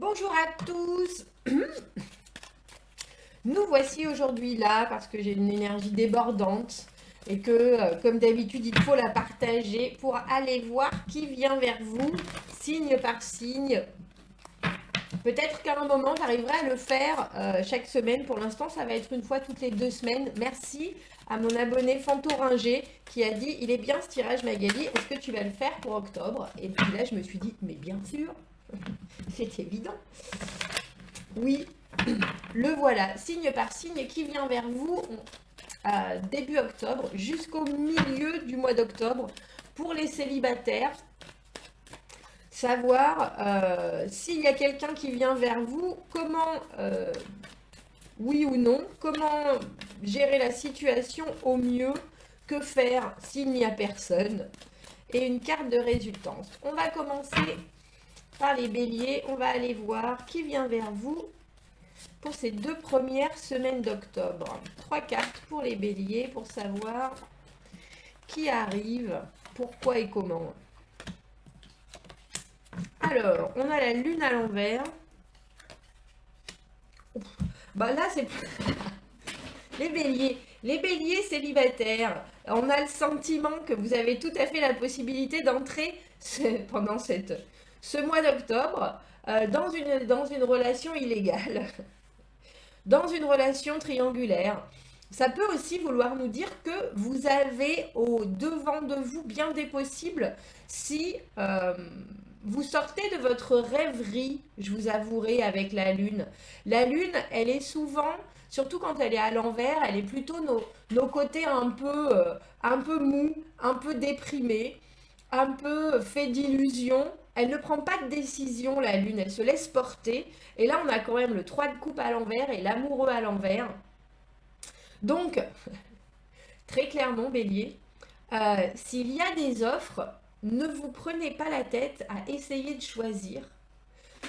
Bonjour à tous. Nous voici aujourd'hui là parce que j'ai une énergie débordante et que, comme d'habitude, il faut la partager pour aller voir qui vient vers vous, signe par signe. Peut-être qu'à un moment, j'arriverai à le faire chaque semaine. Pour l'instant, ça va être une fois toutes les 2 semaines. Merci à mon abonné Fantoringer qui a dit, il est bien ce tirage Magali, est-ce que tu vas le faire pour octobre? Et puis là, je me suis dit, mais bien sûr, c'est évident. Oui, le voilà, signe par signe, qui vient vers vous début octobre jusqu'au milieu du mois d'octobre pour les célibataires. Savoir s'il y a quelqu'un qui vient vers vous, comment, oui ou non, comment gérer la situation au mieux, que faire s'il n'y a personne, et une carte de résultance. On va commencer par les béliers, on va aller voir qui vient vers vous pour ces 2 premières semaines d'octobre. 3 cartes pour les béliers pour savoir qui arrive, pourquoi et comment. Alors, on a la lune à l'envers. Bah là, c'est les béliers. Les béliers célibataires. On a le sentiment que vous avez tout à fait la possibilité d'entrer pendant ce mois d'octobre dans une relation illégale. Dans une relation triangulaire. Ça peut aussi vouloir nous dire que vous avez au devant de vous bien des possibles si vous sortez de votre rêverie, je vous avouerai, avec la lune. La lune, elle est souvent, surtout quand elle est à l'envers, elle est plutôt nos côtés un peu mous, un peu déprimés, un peu fait d'illusions. Elle ne prend pas de décision, la lune, elle se laisse porter. Et là, on a quand même le 3 de coupe à l'envers et l'amoureux à l'envers. Donc, très clairement, bélier, s'il y a des offres, ne vous prenez pas la tête à essayer de choisir.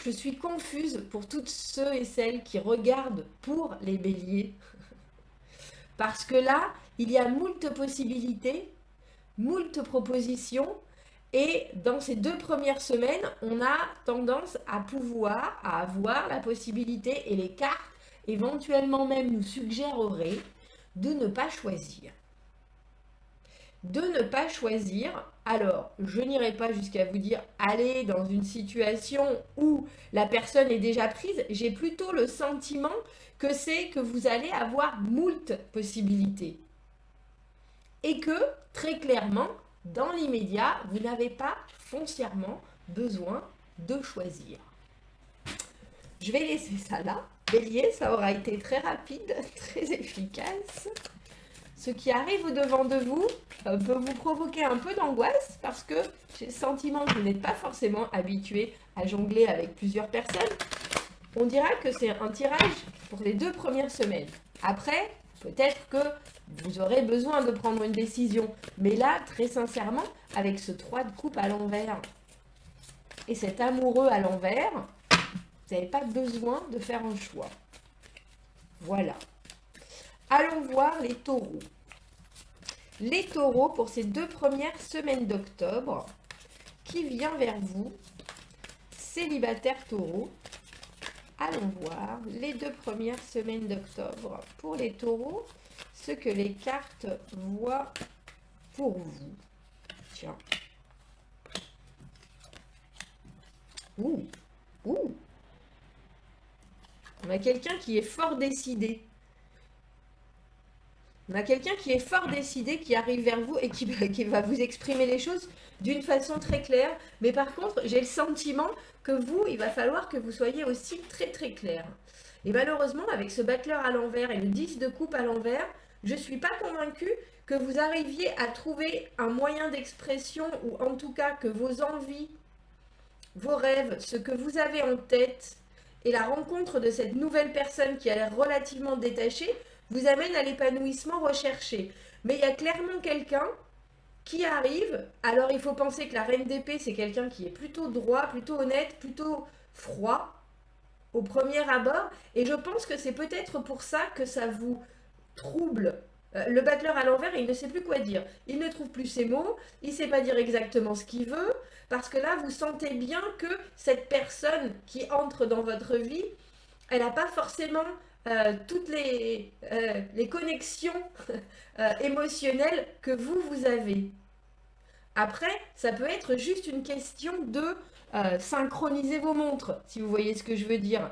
Je suis confuse pour toutes ceux et celles qui regardent pour les béliers. Parce que là, il y a moult possibilités, moult propositions. Et dans ces 2 premières semaines, on a tendance à avoir la possibilité, et les cartes éventuellement même nous suggéreraient de ne pas choisir. De ne pas choisir, alors je n'irai pas jusqu'à vous dire allez dans une situation où la personne est déjà prise, j'ai plutôt le sentiment que c'est que vous allez avoir moult possibilités. Et que, très clairement, dans l'immédiat, vous n'avez pas foncièrement besoin de choisir. Je vais laisser ça là. Bélier, ça aura été très rapide, très efficace. Ce qui arrive au-devant de vous peut vous provoquer un peu d'angoisse parce que j'ai le sentiment que vous n'êtes pas forcément habitué à jongler avec plusieurs personnes. On dira que c'est un tirage pour les 2 premières semaines. Après, peut-être que vous aurez besoin de prendre une décision. Mais là, très sincèrement, avec ce 3 de coupe à l'envers et cet amoureux à l'envers, vous n'avez pas besoin de faire un choix. Voilà. Allons voir les taureaux. Les taureaux, pour ces 2 premières semaines d'octobre, qui vient vers vous, célibataire taureau. Allons voir les 2 premières semaines d'octobre pour les taureaux, ce que les cartes voient pour vous. Tiens. Ouh, ouh. On a quelqu'un qui est fort décidé. On a quelqu'un qui est fort décidé, qui arrive vers vous et qui va vous exprimer les choses d'une façon très claire. Mais par contre, j'ai le sentiment que vous, il va falloir que vous soyez aussi très très clair. Et malheureusement, avec ce battleur à l'envers et le 10 de coupe à l'envers, je ne suis pas convaincue que vous arriviez à trouver un moyen d'expression, ou en tout cas que vos envies, vos rêves, ce que vous avez en tête, et la rencontre de cette nouvelle personne qui a l'air relativement détachée, vous amène à l'épanouissement recherché. Mais il y a clairement quelqu'un qui arrive. Alors il faut penser que la reine d'épée, c'est quelqu'un qui est plutôt droit, plutôt honnête, plutôt froid au premier abord. Et je pense que c'est peut-être pour ça que ça vous trouble. Le battleur à l'envers, il ne sait plus quoi dire. Il ne trouve plus ses mots, il ne sait pas dire exactement ce qu'il veut. parce que là, vous sentez bien que cette personne qui entre dans votre vie, elle n'a pas forcément toutes les connexions émotionnelles que vous avez. Après, ça peut être juste une question de synchroniser vos montres, si vous voyez ce que je veux dire.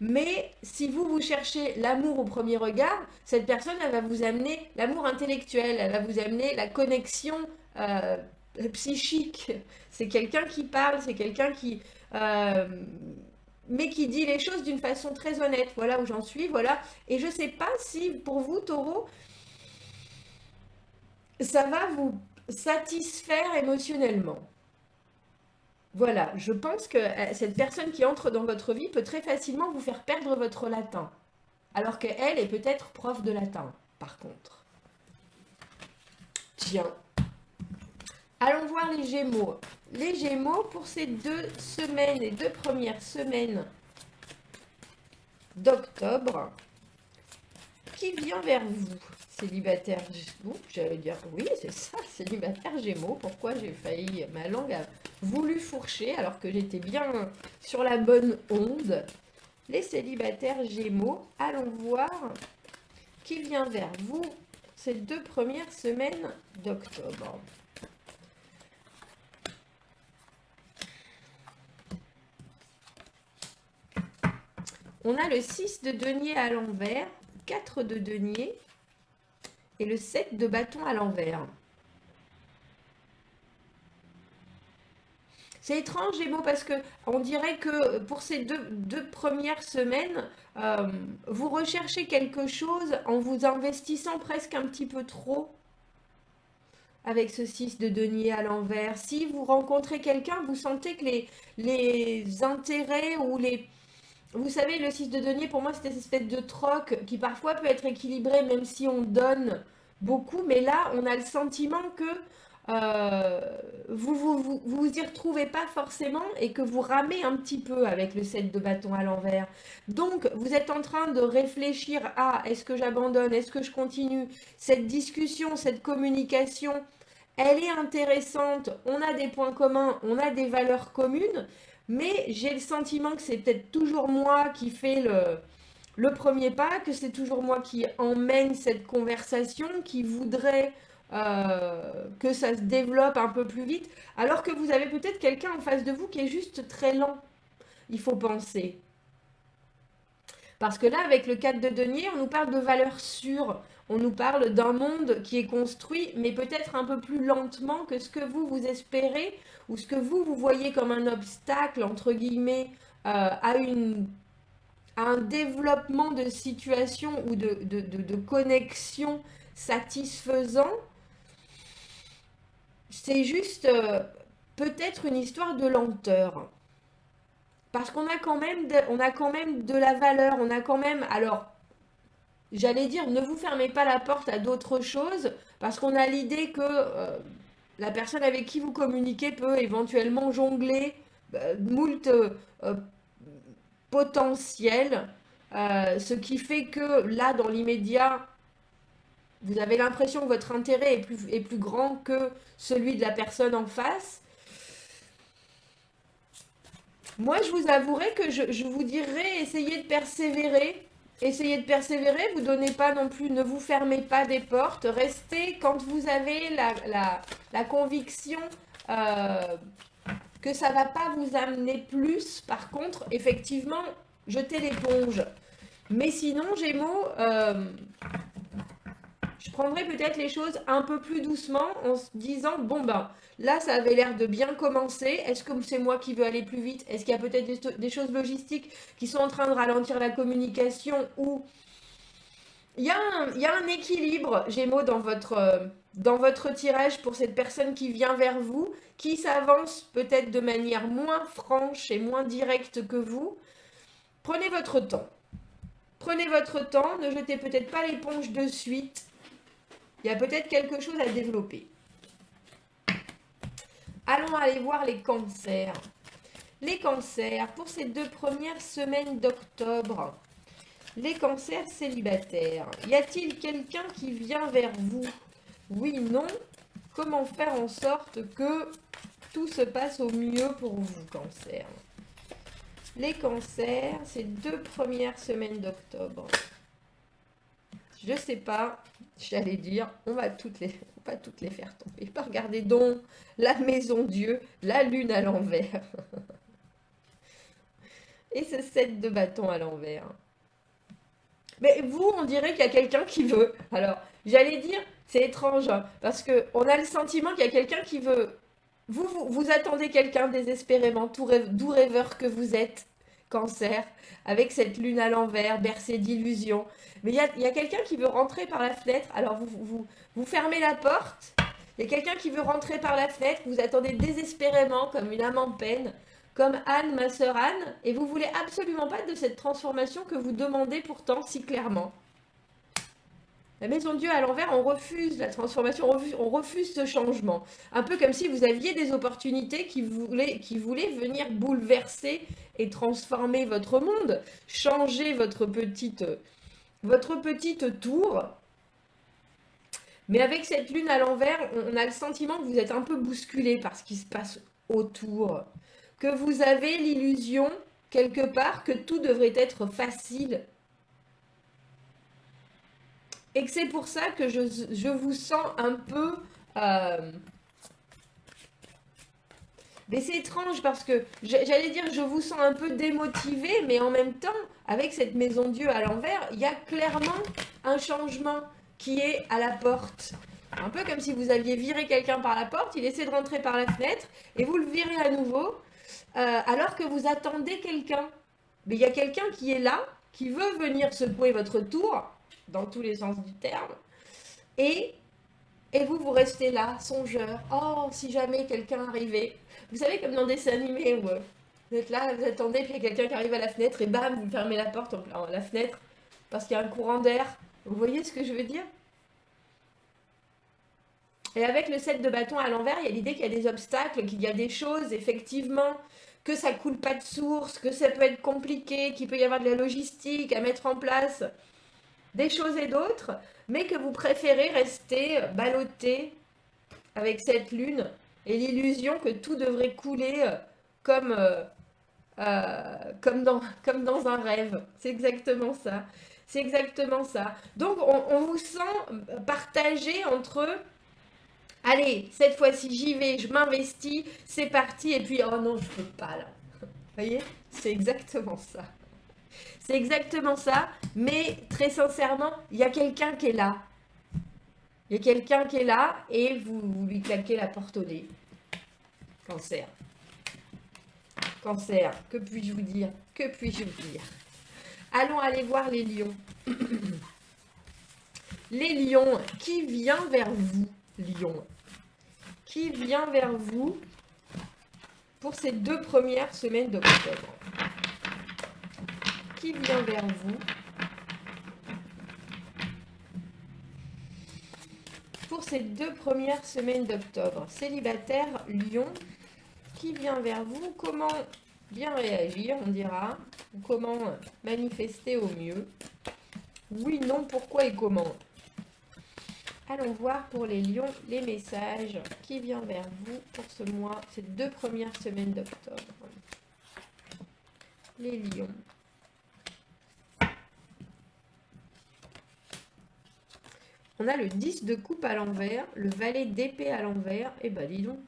Mais si vous cherchez l'amour au premier regard, cette personne, elle va vous amener l'amour intellectuel, elle va vous amener la connexion euh, psychique. C'est quelqu'un qui parle, c'est quelqu'un qui... mais qui dit les choses d'une façon très honnête. Voilà où j'en suis, voilà. Et je ne sais pas si pour vous, Taureau, ça va vous satisfaire émotionnellement. Voilà, je pense que cette personne qui entre dans votre vie peut très facilement vous faire perdre votre latin. Alors qu'elle est peut-être prof de latin, par contre. Tiens. Allons voir les Gémeaux. Les Gémeaux, pour ces 2 semaines, les 2 premières semaines d'octobre, qui vient vers vous? Célibataire, j'allais dire oui, c'est ça, célibataire Gémeaux. Pourquoi j'ai failli, ma langue a voulu fourcher alors que j'étais bien sur la bonne onde. Les célibataires Gémeaux, allons voir qui vient vers vous ces 2 premières semaines d'octobre. On a le 6 de denier à l'envers, 4 de denier et le 7 de bâton à l'envers. C'est étrange, Gémeaux, parce que on dirait que pour ces deux premières semaines, vous recherchez quelque chose en vous investissant presque un petit peu trop avec ce 6 de denier à l'envers. Si vous rencontrez quelqu'un, vous sentez que les intérêts ou les... Vous savez, le 6 de denier, pour moi, c'est cette espèce de troc qui parfois peut être équilibré, même si on donne beaucoup. Mais là, on a le sentiment que vous y retrouvez pas forcément et que vous ramez un petit peu avec le 7 de bâton à l'envers. Donc, vous êtes en train de réfléchir à est-ce que j'abandonne, est-ce que je continue? Cette discussion, cette communication, elle est intéressante. On a des points communs, on a des valeurs communes. Mais j'ai le sentiment que c'est peut-être toujours moi qui fais le premier pas, que c'est toujours moi qui emmène cette conversation, qui voudrait que ça se développe un peu plus vite, alors que vous avez peut-être quelqu'un en face de vous qui est juste très lent, il faut penser. Parce que là, avec le 4 de denier, on nous parle de valeurs sûres, on nous parle d'un monde qui est construit, mais peut-être un peu plus lentement que ce que vous espérez, ou ce que vous voyez comme un obstacle, entre guillemets, à un développement de situation ou de connexion satisfaisant. C'est juste peut-être une histoire de lenteur. Parce qu'on a quand même de la valeur, on a quand même, alors, j'allais dire, ne vous fermez pas la porte à d'autres choses, parce qu'on a l'idée que la personne avec qui vous communiquez peut éventuellement jongler moult potentiels, ce qui fait que là, dans l'immédiat, vous avez l'impression que votre intérêt est plus grand que celui de la personne en face. Moi, je vous avouerai que je vous dirais, essayez de persévérer. Essayez de persévérer, vous donnez pas non plus, ne vous fermez pas des portes. Restez quand vous avez la conviction que ça va pas vous amener plus. Par contre, effectivement, jetez l'éponge. Mais sinon, Gémeaux, je prendrais peut-être les choses un peu plus doucement en se disant, bon ben, là ça avait l'air de bien commencer, est-ce que c'est moi qui veux aller plus vite? Est-ce qu'il y a peut-être des choses logistiques qui sont en train de ralentir la communication ou il y a un équilibre, Gémeaux, dans votre tirage pour cette personne qui vient vers vous, qui s'avance peut-être de manière moins franche et moins directe que vous. Prenez votre temps. Prenez votre temps, ne jetez peut-être pas l'éponge de suite. Il y a peut-être quelque chose à développer. Allons aller voir les cancers. Les cancers, pour ces 2 premières semaines d'octobre, les cancers célibataires. Y a-t-il quelqu'un qui vient vers vous? Oui, non. Comment faire en sorte que tout se passe au mieux pour vous, Cancer. Les cancers, ces 2 premières semaines d'octobre. Je sais pas, j'allais dire, on va toutes les faire tomber. Regardez donc, la maison Dieu, la lune à l'envers. Et ce 7 de bâton à l'envers. Mais vous, on dirait qu'il y a quelqu'un qui veut. Alors, j'allais dire, c'est étrange, hein, parce qu'on a le sentiment qu'il y a quelqu'un qui veut. Vous attendez quelqu'un désespérément, doux rêveur que vous êtes, Cancer, avec cette lune à l'envers, bercée d'illusions. Mais il y a quelqu'un qui veut rentrer par la fenêtre. Alors, vous fermez la porte. Il y a quelqu'un qui veut rentrer par la fenêtre. Vous attendez désespérément, comme une âme en peine, comme Anne, ma sœur Anne, et vous voulez absolument pas de cette transformation que vous demandez pourtant si clairement. La maison Dieu à l'envers, on refuse la transformation, on refuse ce changement. Un peu comme si vous aviez des opportunités qui voulaient venir bouleverser et transformer votre monde, changer votre petite tour. Mais avec cette lune à l'envers, on a le sentiment que vous êtes un peu bousculé par ce qui se passe autour. Que vous avez l'illusion, quelque part, que tout devrait être facile. Et que c'est pour ça que je vous sens un peu... Mais c'est étrange parce que, j'allais dire, je vous sens un peu démotivé, mais en même temps, avec cette maison Dieu à l'envers, il y a clairement un changement qui est à la porte. Un peu comme si vous aviez viré quelqu'un par la porte, il essaie de rentrer par la fenêtre, et vous le virez à nouveau. Alors que vous attendez quelqu'un. Mais il y a quelqu'un qui est là, qui veut venir secouer votre tour, dans tous les sens du terme, et vous restez là, songeur. Oh, si jamais quelqu'un arrivait. Vous savez, comme dans des dessins animés où vous êtes là, vous attendez, puis il y a quelqu'un qui arrive à la fenêtre, et bam, vous fermez la porte, la fenêtre, parce qu'il y a un courant d'air. Vous voyez ce que je veux dire? Et avec le 7 de bâton à l'envers, il y a l'idée qu'il y a des obstacles, qu'il y a des choses, effectivement, que ça coule pas de source, que ça peut être compliqué, qu'il peut y avoir de la logistique à mettre en place, des choses et d'autres, mais que vous préférez rester ballotté avec cette lune et l'illusion que tout devrait couler comme dans un rêve. C'est exactement ça. C'est exactement ça. Donc, on vous sent partagé entre... Allez, cette fois-ci, j'y vais, je m'investis, c'est parti, et puis, oh non, je peux pas, là. Vous voyez? C'est exactement ça. C'est exactement ça, mais très sincèrement, il y a quelqu'un qui est là. Il y a quelqu'un qui est là, et vous lui claquez la porte au nez. Cancer. Cancer, que puis-je vous dire? Que puis-je vous dire? Allons aller voir les lions. Les lions, qui vient vers vous, lions? Qui vient vers vous pour ces 2 premières semaines d'octobre? Qui vient vers vous pour ces 2 premières semaines d'octobre? Célibataire, lion, qui vient vers vous? Comment bien réagir, on dira? Comment manifester au mieux? Oui, non, pourquoi et comment? Allons voir pour les lions les messages qui vient vers vous pour ce mois, ces 2 premières semaines d'octobre. Les lions. On a le 10 de coupe à l'envers, le valet d'épée à l'envers. Eh ben dis donc.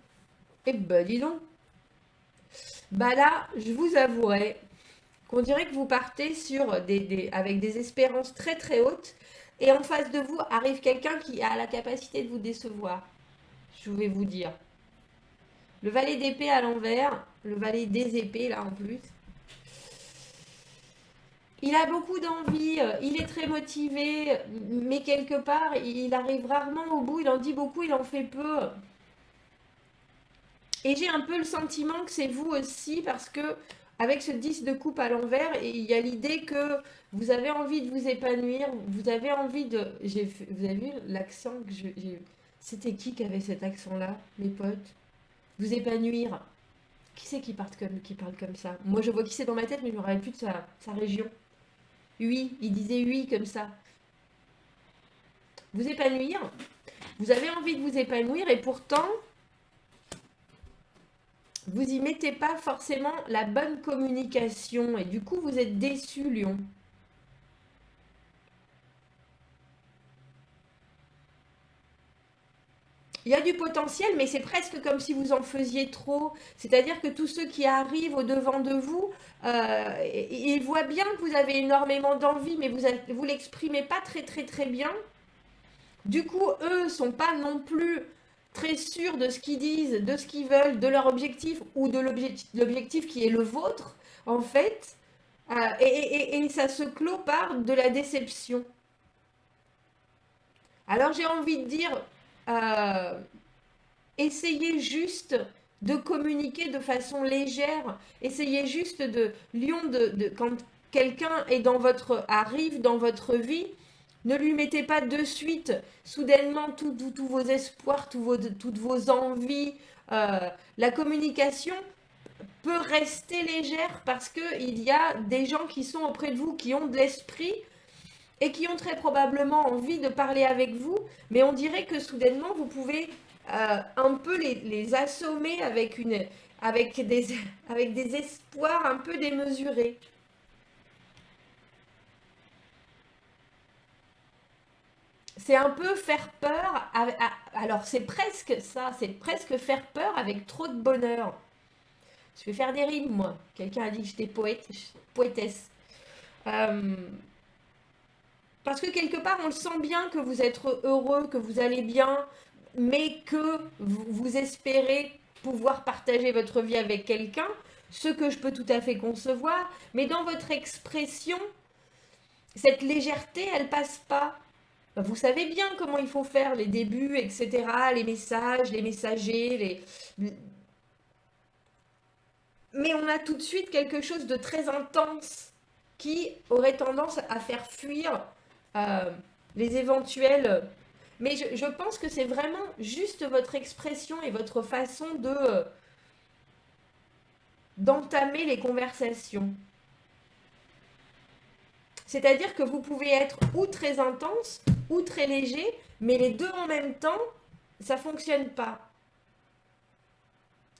Eh ben dis donc. Bah là, je vous avouerai qu'on dirait que vous partez sur avec des espérances très très hautes. Et en face de vous arrive quelqu'un qui a la capacité de vous décevoir. Je vais vous dire. Le valet d'épée à l'envers, le valet des épées là en plus. Il a beaucoup d'envie, il est très motivé, mais quelque part, il arrive rarement au bout, il en dit beaucoup, il en fait peu. Et j'ai un peu le sentiment que c'est vous aussi, parce que avec ce 10 de coupe à l'envers, il y a l'idée que vous avez envie de vous épanouir, vous avez envie de... Vous avez vu l'accent que j'ai... C'était qui avait cet accent-là, mes potes? Vous épanouir. Qui c'est qui parle comme ça? Moi, je vois qui c'est dans ma tête, mais je ne me rappelle plus de sa région. Oui, il disait oui comme ça. Vous épanouir. Vous avez envie de vous épanouir et pourtant, vous y mettez pas forcément la bonne communication et du coup vous êtes déçu, Lion. Il y a du potentiel, mais c'est presque comme si vous en faisiez trop. C'est-à-dire que tous ceux qui arrivent au-devant de vous, ils voient bien que vous avez énormément d'envie, mais vous l'exprimez pas très très très bien. Du coup, eux sont pas non plus très sûrs de ce qu'ils disent, de ce qu'ils veulent, de leur objectif ou de l'objectif qui est le vôtre, en fait. Et ça se clôt par de la déception. Alors j'ai envie de dire, euh, essayez juste de communiquer de façon légère. Essayez juste de, Lion, quand quelqu'un est arrive dans votre vie, ne lui mettez pas de suite, soudainement, tous vos espoirs, toutes vos envies. La communication peut rester légère parce qu'il y a des gens qui sont auprès de vous, qui ont de l'esprit et qui ont très probablement envie de parler avec vous, mais on dirait que soudainement, vous pouvez un peu les assommer avec, des, avec des espoirs un peu démesurés. C'est un peu faire peur. Alors, c'est presque ça, c'est presque faire peur avec trop de bonheur. Je vais faire des rimes, moi. Quelqu'un a dit que j'étais poétesse. Euh, Parce que quelque part, on le sent bien que vous êtes heureux, que vous allez bien, mais que vous espérez pouvoir partager votre vie avec quelqu'un, ce que je peux tout à fait concevoir, mais dans votre expression, cette légèreté, elle passe pas. Vous savez bien comment il faut faire les débuts, etc., les messages, les messagers, mais on a tout de suite quelque chose de très intense qui aurait tendance à faire fuir euh, les éventuels. Mais je pense que c'est vraiment juste votre expression et votre façon d'entamer les conversations. C'est-à-dire que vous pouvez être ou très intense ou très léger, mais les deux en même temps, ça ne fonctionne pas.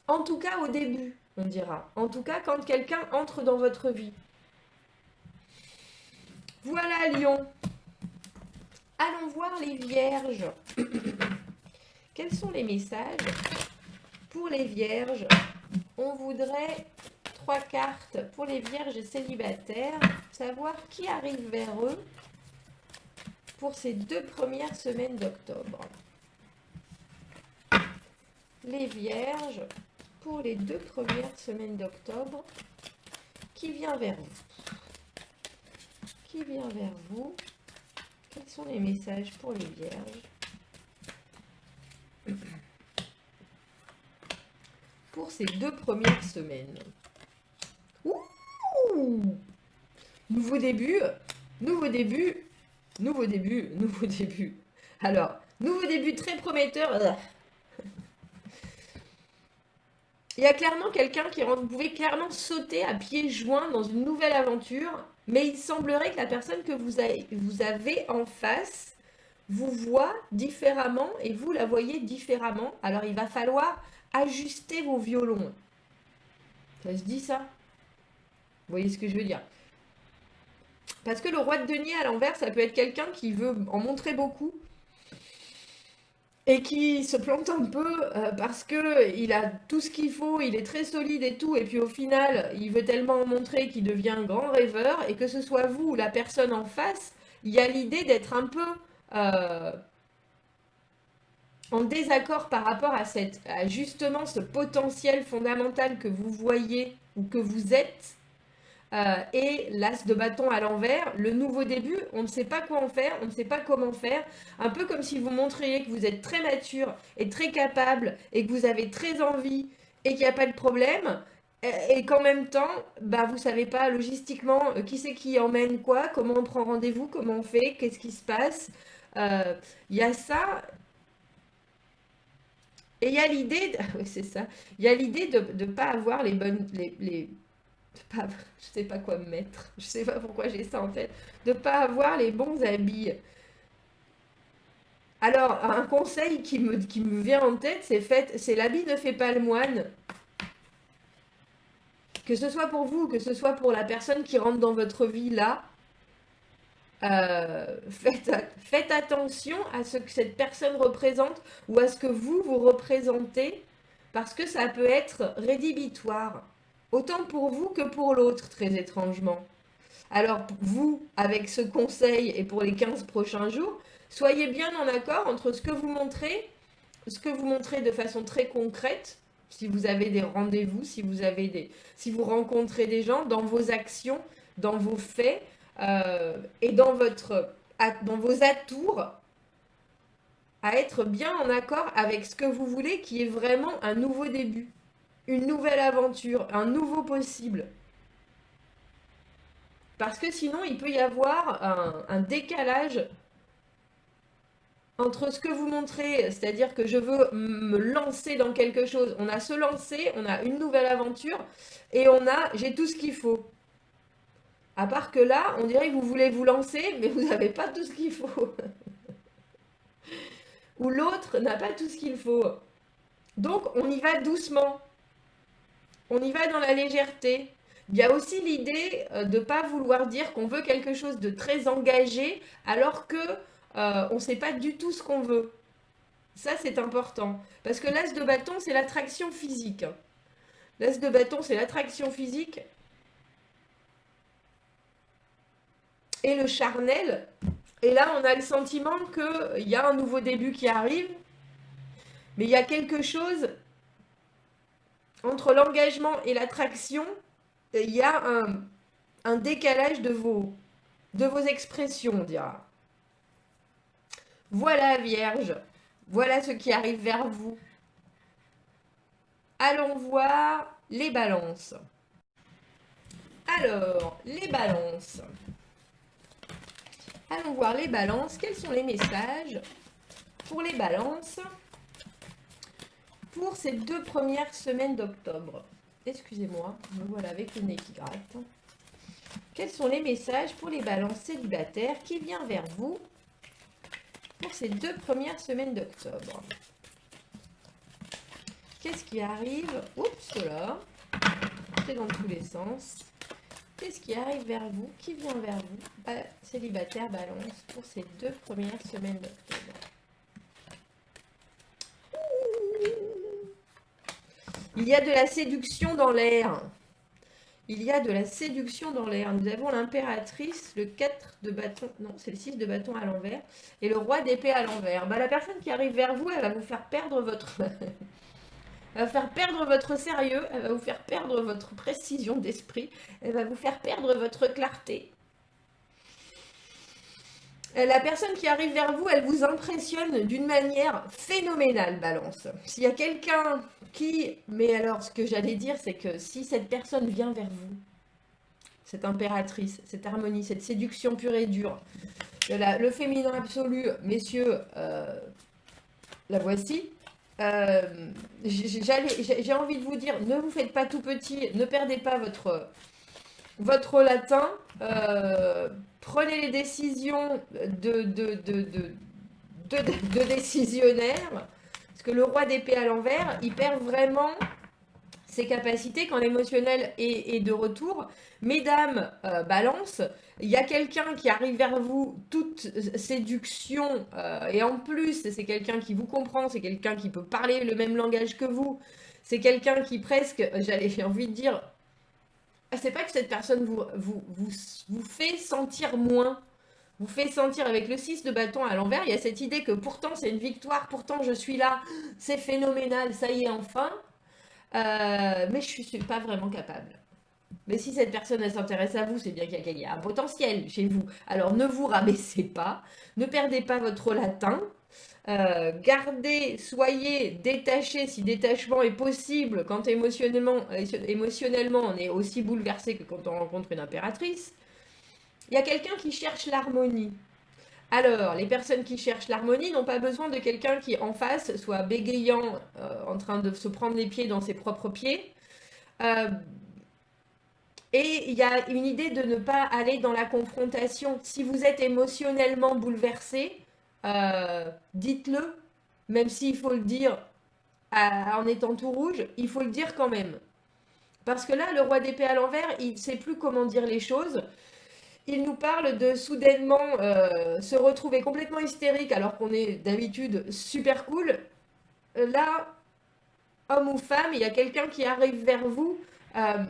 En tout cas au début, on dira. En tout cas quand quelqu'un entre dans votre vie. Voilà Lion. Allons voir les vierges. Quels sont les messages pour les vierges? On voudrait 3 cartes pour les vierges célibataires, savoir qui arrive vers eux pour ces 2 premières semaines d'octobre. Les vierges, pour les 2 premières semaines d'octobre, qui vient vers vous? Qui vient vers vous? Quels sont les messages pour les vierges pour ces 2 premières semaines? Ouh! Nouveau début, nouveau début, nouveau début, nouveau début. Alors, nouveau début très prometteur. Il y a clairement quelqu'un qui vous pouvez clairement sauter à pieds joints dans une nouvelle aventure, mais il semblerait que la personne que vous avez en face vous voit différemment et vous la voyez différemment. Alors il va falloir ajuster vos violons. Ça se dit ça? Vous voyez ce que je veux dire? Parce que le roi de denier à l'envers, ça peut être quelqu'un qui veut en montrer beaucoup et qui se plante un peu parce que il a tout ce qu'il faut, il est très solide et tout, et puis au final, il veut tellement en montrer qu'il devient un grand rêveur, et que ce soit vous ou la personne en face, il y a l'idée d'être un peu euh, en désaccord par rapport à justement ce potentiel fondamental que vous voyez ou que vous êtes. Et l'as de bâton à l'envers, le nouveau début, on ne sait pas quoi en faire, on ne sait pas comment faire. Un peu comme si vous montriez que vous êtes très mature et très capable et que vous avez très envie et qu'il n'y a pas de problème. Et qu'en même temps, bah, vous ne savez pas logistiquement qui c'est qui emmène quoi, comment on prend rendez-vous, comment on fait, qu'est-ce qui se passe. Il y a ça. Et il y a l'idée, oui, c'est ça, il y a l'idée de ne pas avoir les bonnes, pas, je sais pas quoi me mettre, je sais pas pourquoi j'ai ça en tête, de pas avoir les bons habits. Alors, un conseil qui me vient en tête, c'est l'habit ne fait pas le moine. Que ce soit pour vous, que ce soit pour la personne qui rentre dans votre vie là, faites attention à ce que cette personne représente ou à ce que vous représentez, parce que ça peut être rédhibitoire, autant pour vous que pour l'autre, très étrangement. Alors vous, avec ce conseil et pour les 15 prochains jours, soyez bien en accord entre ce que vous montrez de façon très concrète, si vous avez des rendez-vous, si vous rencontrez des gens, dans vos actions, dans vos faits, et dans vos atours, à être bien en accord avec ce que vous voulez, qui est vraiment un nouveau début, une nouvelle aventure, un nouveau possible. Parce que sinon, il peut y avoir un décalage entre ce que vous montrez, c'est-à-dire que je veux me lancer dans quelque chose. On a se lancer, on a une nouvelle aventure, et j'ai tout ce qu'il faut. À part que là, on dirait que vous voulez vous lancer, mais vous n'avez pas tout ce qu'il faut. Ou l'autre n'a pas tout ce qu'il faut. Donc, on y va doucement. On y va dans la légèreté. Il y a aussi l'idée de ne pas vouloir dire qu'on veut quelque chose de très engagé, alors que on ne sait pas du tout ce qu'on veut. Ça, c'est important. Parce que l'as de bâton, c'est l'attraction physique. L'as de bâton, c'est l'attraction physique. Et le charnel. Et là, on a le sentiment qu'il y a un nouveau début qui arrive. Mais il y a quelque chose entre l'engagement et l'attraction. Il y a un décalage de vos expressions, on dira. Voilà, Vierge. Voilà ce qui arrive vers vous. Allons voir les balances. Alors, les balances. Allons voir les balances. Quels sont les messages pour les balances pour ces 2 premières semaines d'octobre? Excusez-moi, me voilà avec le nez qui gratte. Quels sont les messages pour les balances célibataires qui viennent vers vous pour ces 2 premières semaines d'octobre? Qu'est-ce qui arrive? Oups, là. C'est dans tous les sens. Qu'est-ce qui arrive vers vous? Qui vient vers vous? Célibataire balance pour ces 2 premières semaines d'octobre. Il y a de la séduction dans l'air. Il y a de la séduction dans l'air. Nous avons l'impératrice, le 4 de bâton, non, c'est le 6 de bâton à l'envers, et le roi d'épée à l'envers. La personne qui arrive vers vous, elle va vous faire perdre votre... elle va faire perdre votre sérieux, elle va vous faire perdre votre précision d'esprit, elle va vous faire perdre votre clarté. La personne qui arrive vers vous, elle vous impressionne d'une manière phénoménale, Balance. S'il y a quelqu'un qui... Mais alors, ce que j'allais dire, c'est que si cette personne vient vers vous, cette impératrice, cette harmonie, cette séduction pure et dure, le féminin absolu, messieurs, la voici. J'ai envie de vous dire, ne vous faites pas tout petit, ne perdez pas votre latin, prenez les décisions de décisionnaire, parce que le roi d'épée à l'envers, il perd vraiment ses capacités quand l'émotionnel est de retour. Mesdames, balance, il y a quelqu'un qui arrive vers vous, toute séduction, et en plus, c'est quelqu'un qui vous comprend, c'est quelqu'un qui peut parler le même langage que vous, c'est quelqu'un qui presque, j'ai envie de dire, c'est pas que cette personne vous fait sentir moins, vous fait sentir avec le 6 de bâton à l'envers, il y a cette idée que pourtant c'est une victoire, pourtant je suis là, c'est phénoménal, ça y est enfin, mais je suis pas vraiment capable. Mais si cette personne elle s'intéresse à vous, c'est bien qu'il y a un potentiel chez vous. Alors ne vous rabaissez pas, ne perdez pas votre latin, soyez détachés si détachement est possible quand émotionnellement on est aussi bouleversé que quand on rencontre une impératrice. Il y a quelqu'un qui cherche l'harmonie. Alors, les personnes qui cherchent l'harmonie n'ont pas besoin de quelqu'un qui en face soit bégayant, en train de se prendre les pieds dans ses propres pieds. Et il y a une idée de ne pas aller dans la confrontation. Si vous êtes émotionnellement bouleversé, dites-le, même s'il faut le dire en étant tout rouge, il faut le dire quand même. Parce que là, le roi d'épée à l'envers, il ne sait plus comment dire les choses. Il nous parle de soudainement se retrouver complètement hystérique alors qu'on est d'habitude super cool. Là, homme ou femme, il y a quelqu'un qui arrive vers vous. euh,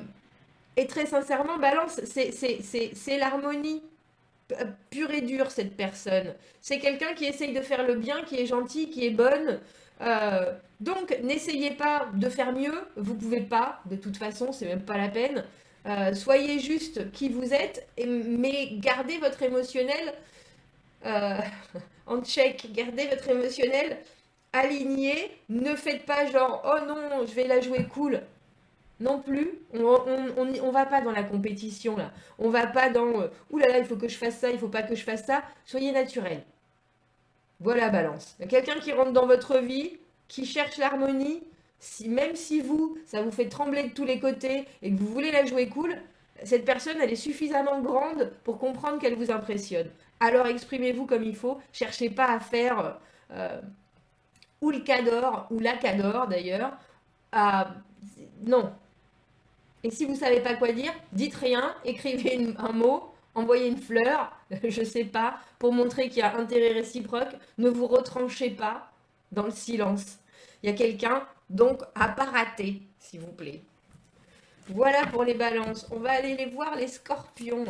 et très sincèrement, balance, c'est l'harmonie pure et dure, cette personne. C'est quelqu'un qui essaye de faire le bien, qui est gentil, qui est bonne. Donc, n'essayez pas de faire mieux. Vous pouvez pas, de toute façon, c'est même pas la peine. Soyez juste qui vous êtes, mais gardez votre émotionnel euh, en check. Gardez votre émotionnel aligné. Ne faites pas genre, oh non, je vais la jouer cool. Non plus, on va pas dans la compétition là. On va pas dans ouh là là, il faut que je fasse ça, il faut pas que je fasse ça. Soyez naturel. Voilà, balance. Il y a quelqu'un qui rentre dans votre vie, qui cherche l'harmonie. Si, même si vous, ça vous fait trembler de tous les côtés et que vous voulez la jouer cool, cette personne, elle est suffisamment grande pour comprendre qu'elle vous impressionne. Alors exprimez-vous comme il faut. Cherchez pas à faire ou le cador, ou la cador d'ailleurs. Non, et si vous ne savez pas quoi dire, dites rien, écrivez un mot, envoyez une fleur, je ne sais pas, pour montrer qu'il y a intérêt réciproque. Ne vous retranchez pas dans le silence. Il y a quelqu'un, donc, à pas rater, s'il vous plaît. Voilà pour les balances. On va aller les voir, les scorpions.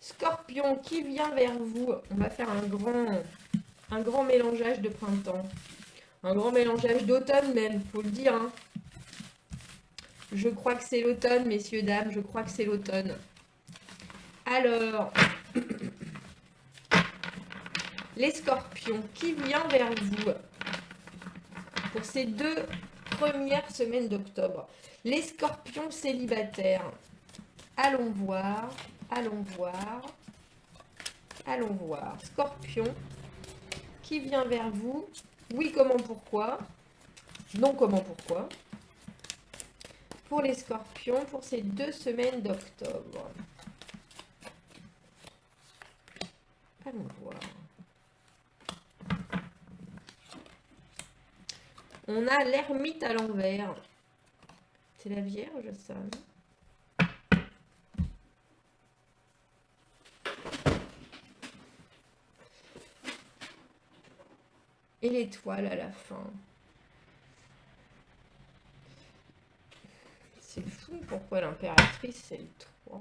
Scorpion, qui vient vers vous? On va faire un grand mélangeage de printemps. Un grand mélangeage d'automne même, faut le dire, hein. Je crois que c'est l'automne, messieurs, dames. Je crois que c'est l'automne. Alors, les scorpions, qui vient vers vous pour ces 2 premières semaines d'octobre? Les scorpions célibataires. Allons voir, allons voir, allons voir. Scorpion, qui vient vers vous? Oui, comment, pourquoi? Non, comment, pourquoi? Pour les scorpions, pour ces 2 semaines d'octobre. Allons voir. On a l'ermite à l'envers. C'est la Vierge, ça, non? Et l'étoile à la fin. C'est fou, pourquoi l'impératrice, c'est le 3.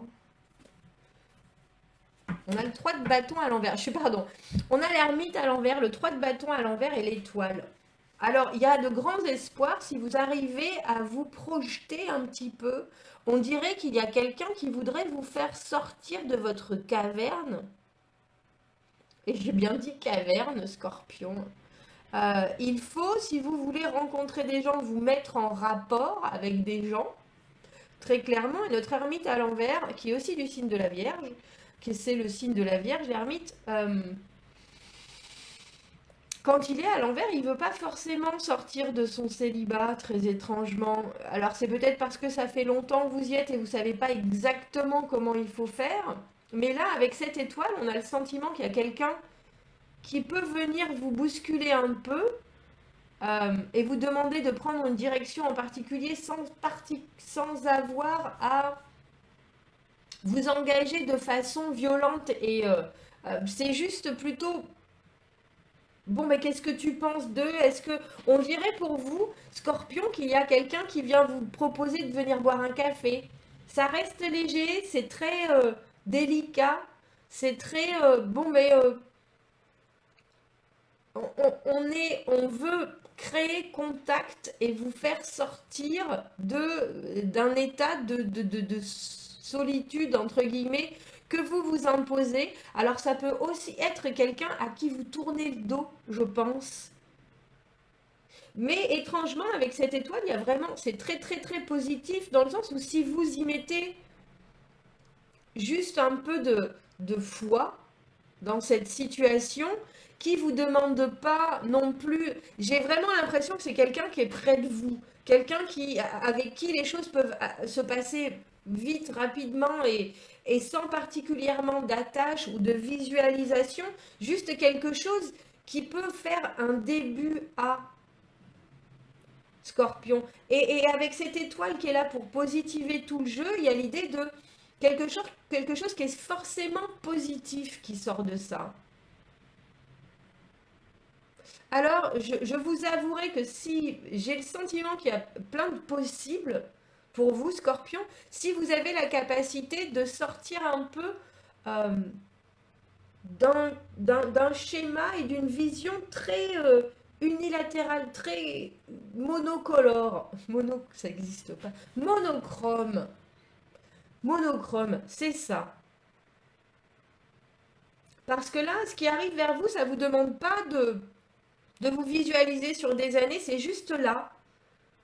On a le 3 de bâton à l'envers. Pardon. On a l'ermite à l'envers, le 3 de bâton à l'envers et l'étoile. Alors, il y a de grands espoirs si vous arrivez à vous projeter un petit peu. On dirait qu'il y a quelqu'un qui voudrait vous faire sortir de votre caverne. Et j'ai bien dit caverne, scorpion. Il faut, si vous voulez rencontrer des gens, vous mettre en rapport avec des gens. Très clairement, et notre ermite à l'envers, qui est aussi du signe de la Vierge, qui c'est le signe de la Vierge, l'ermite, quand il est à l'envers, il ne veut pas forcément sortir de son célibat, très étrangement. Alors c'est peut-être parce que ça fait longtemps que vous y êtes et vous ne savez pas exactement comment il faut faire. Mais là, avec cette étoile, on a le sentiment qu'il y a quelqu'un qui peut venir vous bousculer un peu et vous demander de prendre une direction en particulier sans avoir à vous engager de façon violente. Et c'est juste plutôt... Bon, mais qu'est-ce que tu penses d'eux? Est-ce que on dirait pour vous, Scorpion, qu'il y a quelqu'un qui vient vous proposer de venir boire un café? Ça reste léger, c'est très délicat, c'est très bon, mais on veut créer contact et vous faire sortir d'un état de solitude, entre guillemets, que vous vous imposez. Alors ça peut aussi être quelqu'un à qui vous tournez le dos, je pense. Mais étrangement, avec cette étoile, il y a vraiment, c'est très très très positif dans le sens où si vous y mettez juste un peu de foi dans cette situation, qui vous demande pas non plus. J'ai vraiment l'impression que c'est quelqu'un qui est près de vous, quelqu'un avec qui les choses peuvent se passer vite, rapidement et sans particulièrement d'attache ou de visualisation, juste quelque chose qui peut faire un début à Scorpion. Et avec cette étoile qui est là pour positiver tout le jeu, il y a l'idée de quelque chose qui est forcément positif qui sort de ça. Alors, je vous avouerai que si j'ai le sentiment qu'il y a plein de possibles pour vous, Scorpion, si vous avez la capacité de sortir un peu euh, d'un schéma et d'une vision très unilatérale, très monocolore. Mono, ça n'existe pas. Monochrome. Monochrome, c'est ça. Parce que là, ce qui arrive vers vous, ça ne vous demande pas de vous visualiser sur des années, c'est juste là.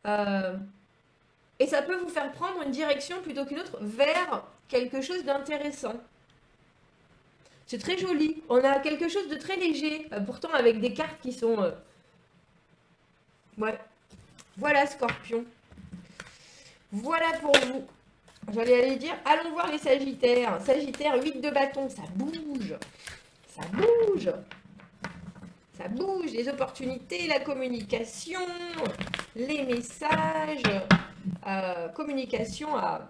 Euh, et ça peut vous faire prendre une direction plutôt qu'une autre vers quelque chose d'intéressant. C'est très joli. On a quelque chose de très léger, pourtant avec des cartes qui sont... Ouais. Voilà, Scorpion. Voilà pour vous. J'allais aller dire, allons voir les Sagittaires. Sagittaire, 8 de bâton, ça bouge. Ça bouge. Ça bouge, les opportunités, la communication, les messages, communication à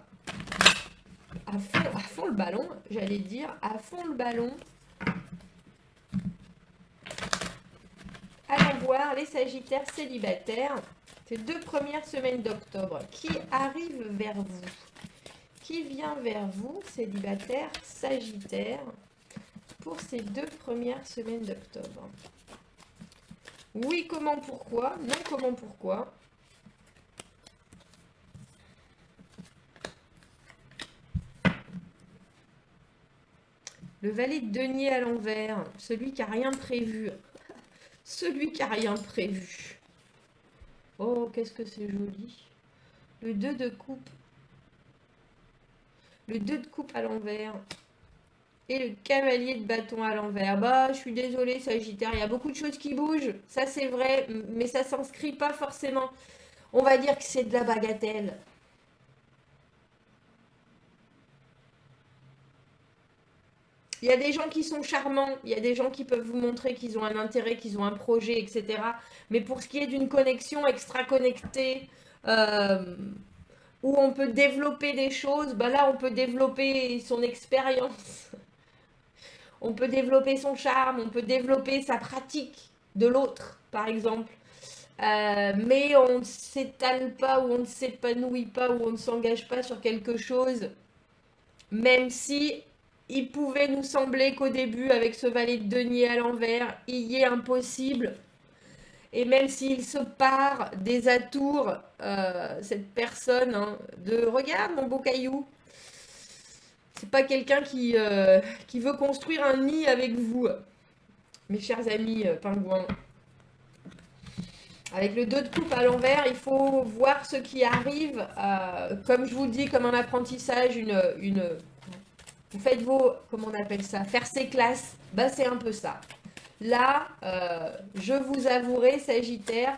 fond le ballon, j'allais dire, à fond le ballon. Allons voir les Sagittaires célibataires, ces 2 premières semaines d'octobre, qui arrivent vers vous. Qui vient vers vous, célibataire, Sagittaire, pour ces 2 premières semaines d'octobre. Oui, comment, pourquoi? Non, comment, pourquoi? Le valet de denier à l'envers, celui qui n'a rien prévu. Celui qui n'a rien prévu. Oh, qu'est-ce que c'est joli. Le 2 de coupe. Le 2 de coupe à l'envers. Et le cavalier de bâton à l'envers. Bah, je suis désolée, Sagittaire, il y a beaucoup de choses qui bougent. Ça, c'est vrai, mais ça ne s'inscrit pas forcément. On va dire que c'est de la bagatelle. Il y a des gens qui sont charmants, il y a des gens qui peuvent vous montrer qu'ils ont un intérêt, qu'ils ont un projet, etc. Mais pour ce qui est d'une connexion extra-connectée, où on peut développer des choses, bah là, on peut développer son expérience. On peut développer son charme, on peut développer sa pratique de l'autre, par exemple. Mais on ne s'étale pas, ou on ne s'épanouit pas, ou on ne s'engage pas sur quelque chose, même si il pouvait nous sembler qu'au début, avec ce valet de denier à l'envers, il y ait impossible. Et même s'il se part des atours, cette personne, hein, de regarde mon beau caillou, c'est pas quelqu'un qui veut construire un nid avec vous, mes chers amis pingouins. Avec le 2 de coupe à l'envers, il faut voir ce qui arrive, comme je vous le dis, comme un apprentissage, vous faites vos, comment on appelle ça, faire ses classes, bah c'est un peu ça. Là, je vous avouerai, Sagittaire,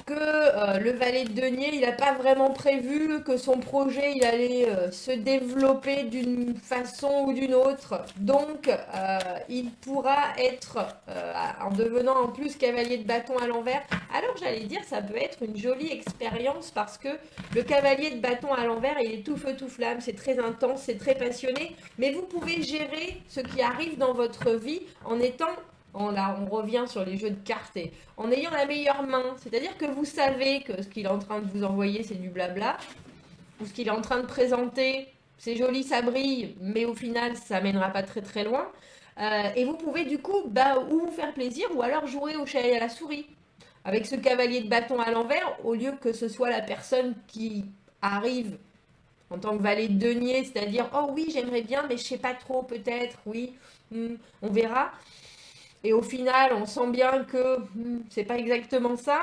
que le valet de denier, il n'a pas vraiment prévu que son projet, il allait se développer d'une façon ou d'une autre. Donc, il pourra être, en devenant en plus cavalier de bâton à l'envers. Alors, j'allais dire, ça peut être une jolie expérience parce que le cavalier de bâton à l'envers, il est tout feu, tout flamme, c'est très intense, c'est très passionné. Mais vous pouvez gérer ce qui arrive dans votre vie en étant... Là, on revient sur les jeux de cartes et en ayant la meilleure main. C'est-à-dire que vous savez que ce qu'il est en train de vous envoyer, c'est du blabla. Ou ce qu'il est en train de présenter, c'est joli, ça brille, mais au final, ça mènera pas très très loin. Et vous pouvez du coup, ou vous faire plaisir, ou alors jouer au chat et à la souris. Avec ce cavalier de bâton à l'envers, au lieu que ce soit la personne qui arrive en tant que valet de denier, c'est-à-dire, oh oui, j'aimerais bien, mais je sais pas trop, peut-être, oui, on verra. Et au final, on sent bien que c'est pas exactement ça.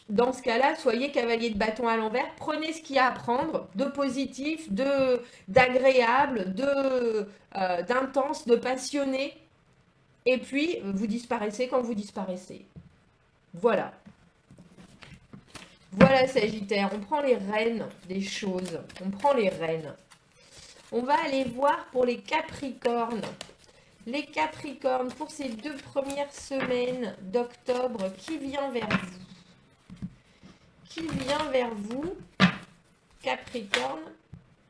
Dans ce cas-là, soyez cavalier de bâton à l'envers. Prenez ce qu'il y a à prendre de positif, d'agréable, d'intense, de passionné. Et puis, vous disparaissez quand vous disparaissez. Voilà. Voilà, Sagittaire. On prend les rênes des choses. On prend les rênes. On va aller voir pour les Capricornes. Les Capricornes, pour ces 2 premières semaines d'octobre, qui vient vers vous? Qui vient vers vous, Capricorne,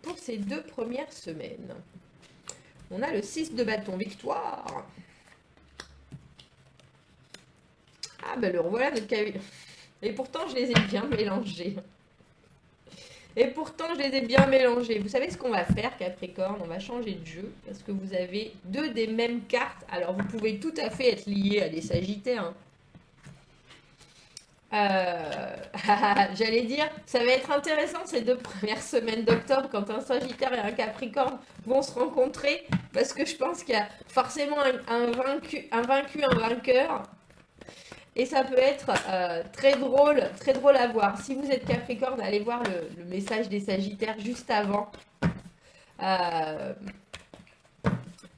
pour ces 2 premières semaines? On a le 6 de bâton, victoire. Ah ben le revoilà notre cavalier. Et pourtant je les ai bien mélangés. Et pourtant je les ai bien mélangés. Vous savez ce qu'on va faire, Capricorne? On va changer de jeu parce que vous avez 2 des mêmes cartes. Alors vous pouvez tout à fait être liés à des Sagittaires. Hein. J'allais dire, ça va être intéressant ces 2 premières semaines d'octobre quand un Sagittaire et un Capricorne vont se rencontrer parce que je pense qu'il y a forcément un vaincu, un vainqueur et ça peut être très drôle à voir. Si vous êtes Capricorne, allez voir le message des Sagittaires juste avant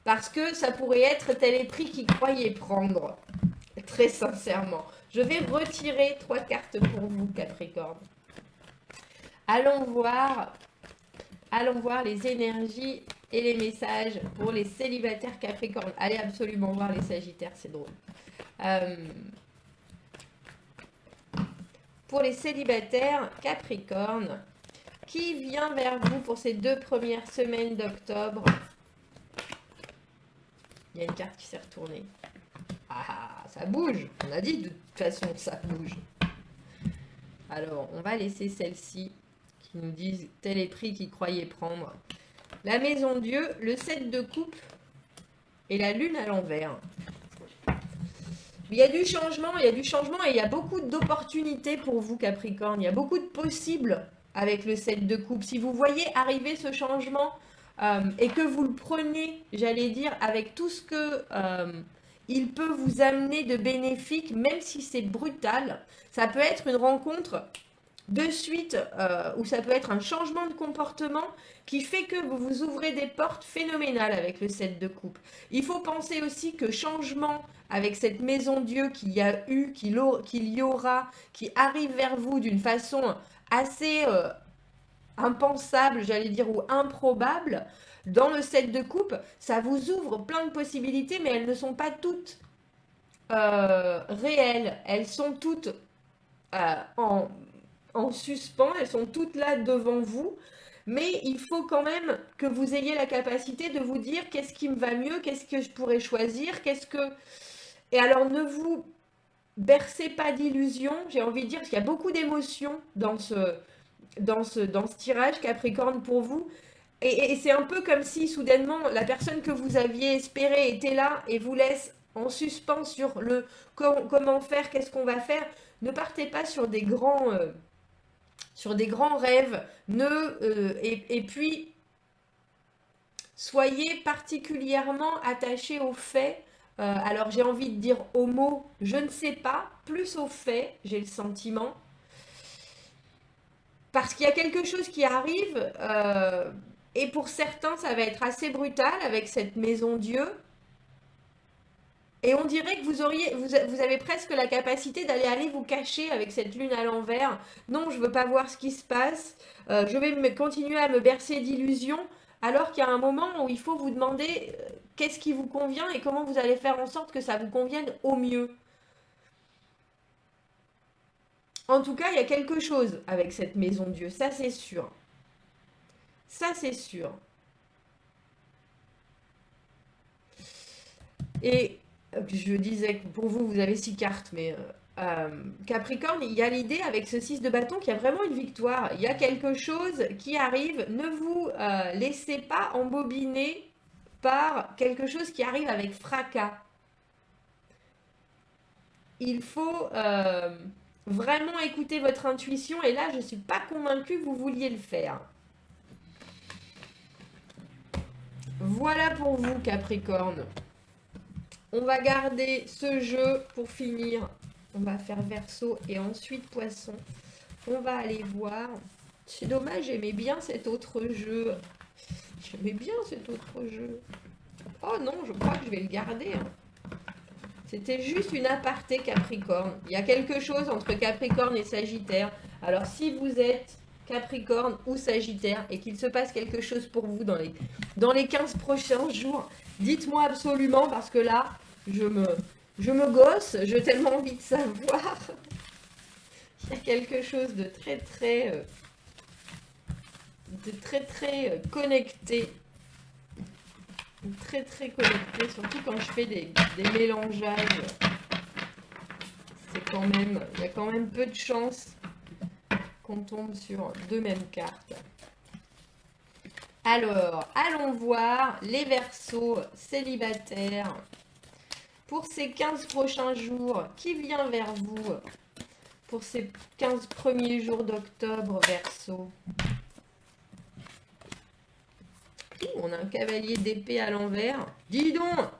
parce que ça pourrait être tel est pris qu'il croyait prendre, très sincèrement. Je vais retirer 3 cartes pour vous, Capricorne. Allons voir les énergies et les messages pour les célibataires Capricorne. Allez absolument voir les Sagittaires, c'est drôle. Pour les célibataires Capricorne, qui vient vers vous pour ces 2 premières semaines d'octobre? Il y a une carte qui s'est retournée. Ah, ça bouge. On a dit de toute façon ça bouge. Alors, on va laisser celle-ci qui nous disent tel est pris qu'il croyait prendre. La maison Dieu, le 7 de coupe et la lune à l'envers. Il y a du changement et il y a beaucoup d'opportunités pour vous, Capricorne. Il y a beaucoup de possibles avec le 7 de coupe. Si vous voyez arriver ce changement et que vous le prenez, j'allais dire, avec tout ce que il peut vous amener de bénéfique, même si c'est brutal. Ça peut être une rencontre de suite ou ça peut être un changement de comportement qui fait que vous vous ouvrez des portes phénoménales avec le 7 de coupe. Il faut penser aussi que changement avec cette maison Dieu qu'il y a eu, qu'il y aura, qui arrive vers vous d'une façon assez impensable, j'allais dire, ou improbable, dans le 7 de coupe, ça vous ouvre plein de possibilités, mais elles ne sont pas toutes réelles. Elles sont toutes en suspens, elles sont toutes là devant vous. Mais il faut quand même que vous ayez la capacité de vous dire qu'est-ce qui me va mieux, qu'est-ce que je pourrais choisir, qu'est-ce que... Et alors ne vous bercez pas d'illusions, j'ai envie de dire, parce qu'il y a beaucoup d'émotions dans ce tirage Capricorne pour vous. Et c'est un peu comme si soudainement la personne que vous aviez espérée était là et vous laisse en suspens sur le comment faire, qu'est-ce qu'on va faire. Ne partez pas sur des grands rêves. Et puis, soyez particulièrement attachés aux faits. Alors j'ai envie de dire au mot je ne sais pas, plus aux faits, j'ai le sentiment. Parce qu'il y a quelque chose qui arrive, et pour certains, ça va être assez brutal avec cette maison Dieu. Et on dirait que vous avez presque la capacité d'aller vous cacher avec cette lune à l'envers. Non, je ne veux pas voir ce qui se passe. Je vais continuer à me bercer d'illusions. Alors qu'il y a un moment où il faut vous demander qu'est-ce qui vous convient et comment vous allez faire en sorte que ça vous convienne au mieux. En tout cas, il y a quelque chose avec cette maison Dieu, ça c'est sûr. Ça c'est sûr. Et je disais que pour vous, vous avez 6 cartes, mais Capricorne, il y a l'idée avec ce 6 de bâton qu'il y a vraiment une victoire. Il y a quelque chose qui arrive. Ne vous laissez pas embobiner par quelque chose qui arrive avec fracas. Il faut vraiment écouter votre intuition et là, je ne suis pas convaincue que vous vouliez le faire. Voilà pour vous, Capricorne. On va garder ce jeu pour finir. On va faire Verseau et ensuite Poisson. On va aller voir. C'est dommage, j'aimais bien cet autre jeu. J'aimais bien cet autre jeu. Oh non, je crois que je vais le garder. C'était juste une aparté Capricorne. Il y a quelque chose entre Capricorne et Sagittaire. Alors si vous êtes Capricorne ou Sagittaire et qu'il se passe quelque chose pour vous dans les 15 prochains jours. Dites-moi absolument parce que là, je me gosse, j'ai tellement envie de savoir. Il y a quelque chose de très connecté. Très connecté, surtout quand je fais des mélangeages. Il y a quand même peu de chances qu'on tombe sur deux mêmes cartes. Alors, allons voir les Verseaux célibataires pour ces 15 prochains jours. Qui vient vers vous pour ces 15 premiers jours d'octobre, Verseau? On a un cavalier d'épée à l'envers. Dis donc!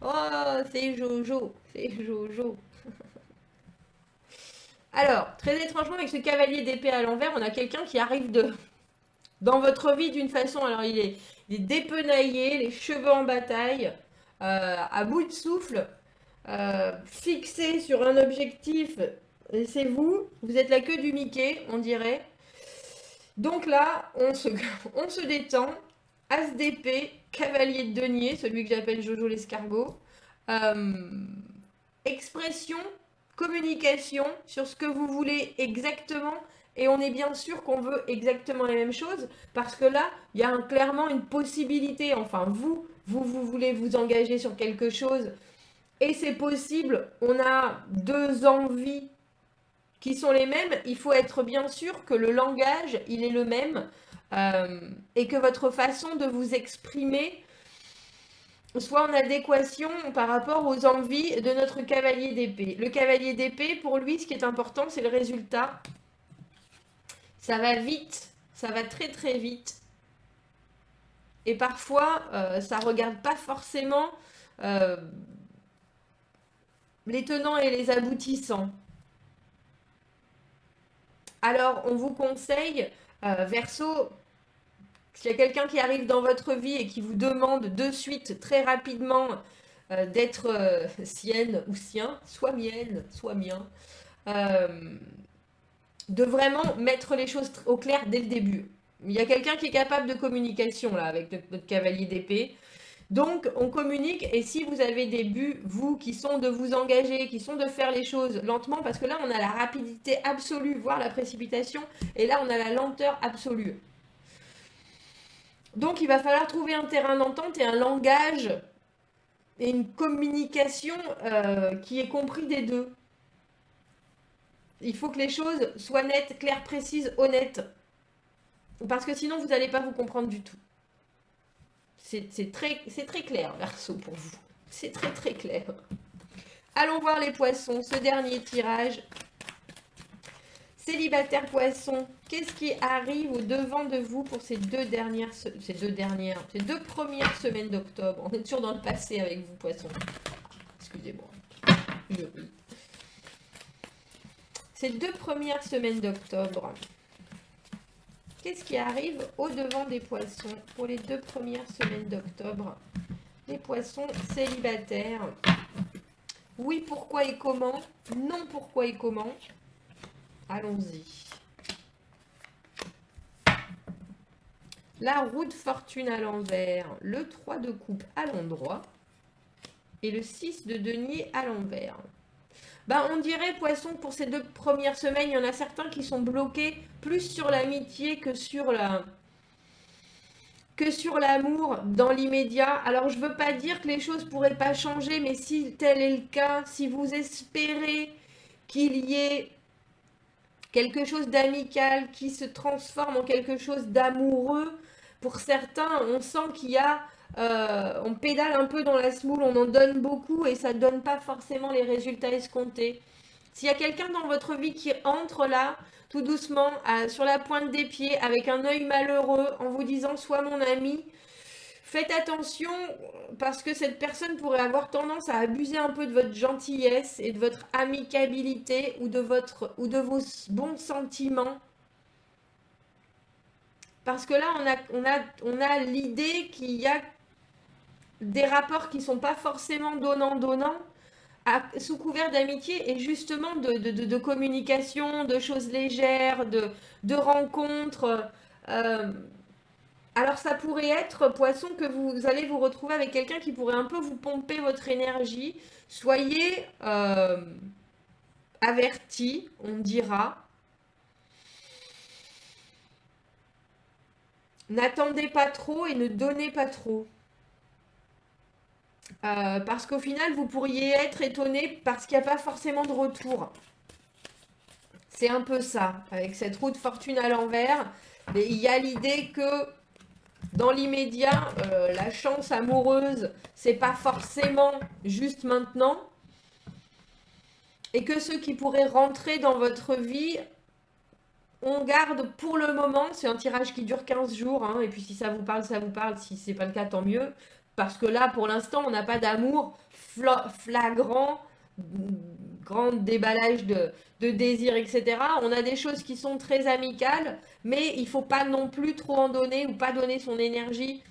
Oh, c'est Jojo, c'est Jojo. Alors, très étrangement, avec ce cavalier d'épée à l'envers, on a quelqu'un qui arrive dans votre vie d'une façon. Alors, il est dépenaillé, les cheveux en bataille, à bout de souffle, fixé sur un objectif. Et c'est vous êtes la queue du Mickey, on dirait. Donc là, on se détend. As d'épée, cavalier de denier, celui que j'appelle Jojo l'escargot. Expression, communication sur ce que vous voulez exactement. Et on est bien sûr qu'on veut exactement les mêmes choses. Parce que là, il y a clairement une possibilité. Enfin, vous voulez vous engager sur quelque chose. Et c'est possible. On a deux envies qui sont les mêmes. Il faut être bien sûr que le langage, il est le même. Et que votre façon de vous exprimer soit en adéquation par rapport aux envies de notre cavalier d'épée. Le cavalier d'épée, pour lui, ce qui est important, c'est le résultat. Ça va vite, ça va très vite. Et parfois, ça ne regarde pas forcément les tenants et les aboutissants. Alors, on vous conseille, Verseau, s'il y a quelqu'un qui arrive dans votre vie et qui vous demande de suite, très rapidement, d'être sienne ou sien, soit mienne, soit mien, de vraiment mettre les choses au clair dès le début. Il y a quelqu'un qui est capable de communication là avec notre cavalier d'épée. Donc on communique et si vous avez des buts, vous, qui sont de vous engager, qui sont de faire les choses lentement, parce que là on a la rapidité absolue, voire la précipitation, et là on a la lenteur absolue. Donc il va falloir trouver un terrain d'entente et un langage et une communication qui est compris des deux. Il faut que les choses soient nettes, claires, précises, honnêtes. Parce que sinon vous n'allez pas vous comprendre du tout. C'est très clair, Verseau, pour vous. C'est très clair. Allons voir les poissons, ce dernier tirage. Célibataire poisson, qu'est-ce qui arrive au devant de vous pour ces deux premières semaines d'octobre? On est toujours dans le passé avec vous, poisson. Excusez-moi. Je ris. Ces deux premières semaines d'octobre. Qu'est-ce qui arrive au devant des poissons pour les deux premières semaines d'octobre? Les poissons célibataires. Oui, pourquoi et comment? Non, pourquoi et comment? Allons-y. La roue de fortune à l'envers, le 3 de coupe à l'endroit et le 6 de denier à l'envers. Ben, on dirait, poisson, pour ces deux premières semaines, il y en a certains qui sont bloqués plus sur l'amitié que sur l'amour dans l'immédiat. Alors, je ne veux pas dire que les choses ne pourraient pas changer, mais si tel est le cas, si vous espérez qu'il y ait quelque chose d'amical qui se transforme en quelque chose d'amoureux, pour certains, on sent qu'il y a... on pédale un peu dans la semoule, on en donne beaucoup et ça ne donne pas forcément les résultats escomptés. S'il y a quelqu'un dans votre vie qui entre là, tout doucement, sur la pointe des pieds, avec un œil malheureux, en vous disant « sois mon ami », faites attention parce que cette personne pourrait avoir tendance à abuser un peu de votre gentillesse et de votre amicabilité ou de vos bons sentiments. Parce que là, on a l'idée qu'il y a des rapports qui ne sont pas forcément donnant-donnant, sous couvert d'amitié et justement de communication, de choses légères, de rencontres. Euh, alors ça pourrait être, poisson, que vous allez vous retrouver avec quelqu'un qui pourrait un peu vous pomper votre énergie. Soyez avertis, on dira. N'attendez pas trop et ne donnez pas trop. Parce qu'au final, vous pourriez être étonné parce qu'il n'y a pas forcément de retour. C'est un peu ça, avec cette roue de fortune à l'envers. Mais il y a l'idée que dans l'immédiat, la chance amoureuse, c'est pas forcément juste maintenant. Et que ceux qui pourraient rentrer dans votre vie, on garde pour le moment, c'est un tirage qui dure 15 jours, hein, et puis si ça vous parle, ça vous parle, si c'est pas le cas, tant mieux. Parce que là, pour l'instant, on n'a pas d'amour flagrant, grand déballage de désir, etc. On a des choses qui sont très amicales, mais il faut pas non plus trop en donner ou pas donner son énergie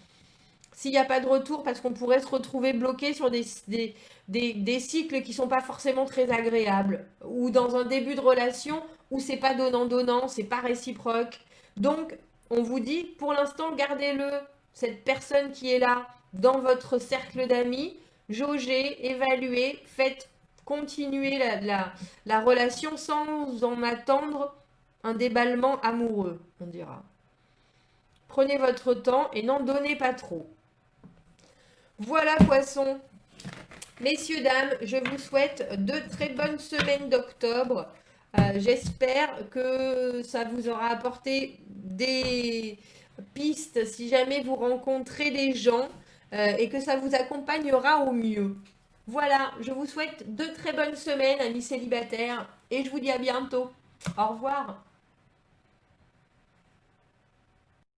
s'il n'y a pas de retour, parce qu'on pourrait se retrouver bloqué sur des cycles qui sont pas forcément très agréables, ou dans un début de relation où c'est pas donnant-donnant, c'est pas réciproque. Donc, on vous dit, pour l'instant, gardez-le, cette personne qui est là, dans votre cercle d'amis, jaugez, évaluez, faites continuer la relation sans en attendre un déballement amoureux, on dira. Prenez votre temps et n'en donnez pas trop. Voilà, poissons. Messieurs, dames, je vous souhaite de très bonnes semaines d'octobre. J'espère que ça vous aura apporté des pistes si jamais vous rencontrez des gens et que ça vous accompagnera au mieux. Voilà, je vous souhaite de très bonnes semaines, amis célibataires, et je vous dis à bientôt. Au revoir.